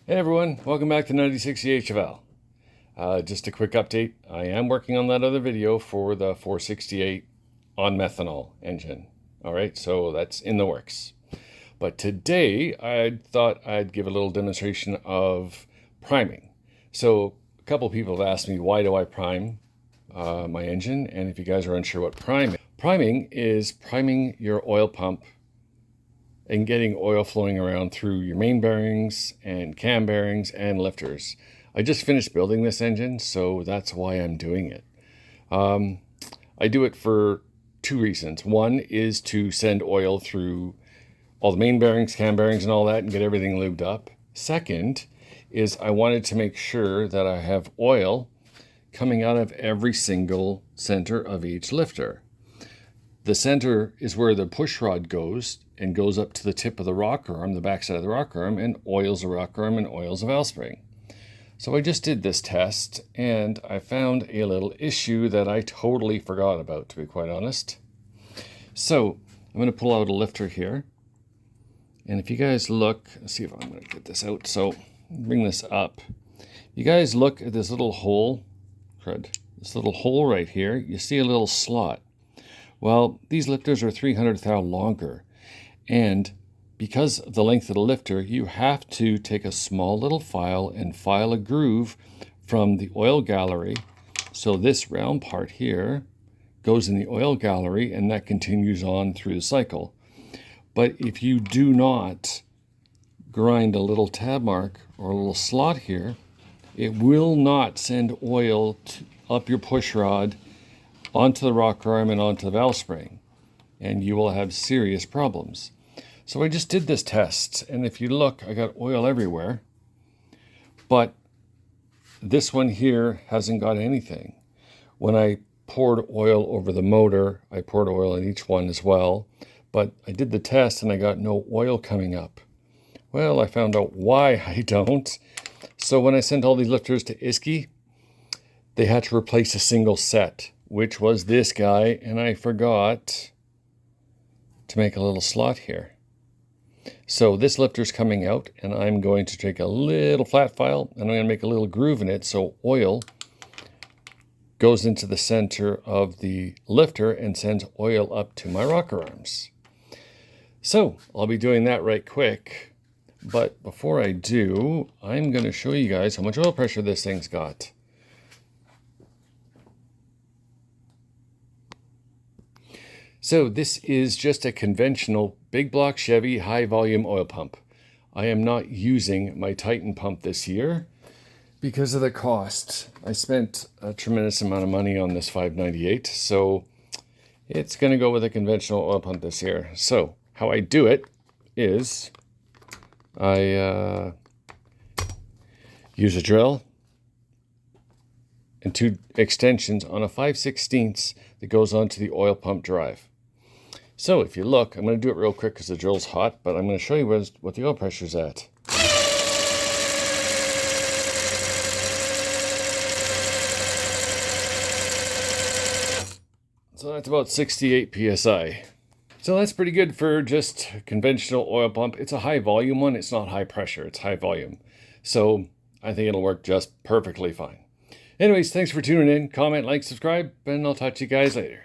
Hey everyone, welcome back to 9068 Chevelle. Just a quick update. I am working on that other video for the 468 on methanol engine. All right, so that's in the works. But today I thought I'd give a little demonstration of priming. So a couple people have asked me, why do I prime my engine? And if you guys are unsure what priming is priming your oil pump and getting oil flowing around through your main bearings and cam bearings and lifters. I just finished building this engine, so that's why I'm doing it. I do it for two reasons. One is to send oil through all the main bearings, cam bearings, and all that and get everything lubed up. Second is I wanted to make sure that I have oil coming out of every single center of each lifter. The center is where the push rod goes and goes up to the tip of the rocker arm, the backside of the rocker arm, and oils the rocker arm and oils the valve spring. So I just did this test and I found a little issue that I totally forgot about, to be quite honest. So I'm going to pull out a lifter here. And if you guys look, let's see if I'm going to get this out. So bring this up. You guys look at this little hole, this little hole right here. You see a little slot. Well, these lifters are 300 thou longer, and because of the length of the lifter, you have to take a small little file and file a groove from the oil gallery. So this round part here goes in the oil gallery, and that continues on through the cycle. But if you do not grind a little tab mark or a little slot here, it will not send oil up your push rod onto the rocker arm and onto the valve spring, and you will have serious problems. So I just did this test, and if you look, I got oil everywhere, but this one here hasn't got anything. When I poured oil over the motor, I poured oil in each one as well, but I did the test and I got no oil coming up. Well, I found out why I don't. So when I sent all these lifters to Iski, they had to replace a single set, which was this guy, and I forgot to make a little slot here. So this lifter's coming out, and I'm going to take a little flat file, and I'm going to make a little groove in it so oil goes into the center of the lifter and sends oil up to my rocker arms. So I'll be doing that right quick, but before I do, I'm going to show you guys how much oil pressure this thing's got. So this is just a conventional big block Chevy high volume oil pump. I am not using my Titan pump this year because of the cost. I spent a tremendous amount of money on this 598, so it's going to go with a conventional oil pump this year. So how I do it is I use a drill and two extensions on a 5/16 that goes onto the oil pump drive. So if you look, I'm going to do it real quick because the drill's hot, but I'm going to show you what the oil pressure's at. So that's about 68 psi. So that's pretty good for just conventional oil pump. It's a high volume one. It's not high pressure. It's high volume. So I think it'll work just perfectly fine. Anyways, thanks for tuning in. Comment, like, subscribe, and I'll talk to you guys later.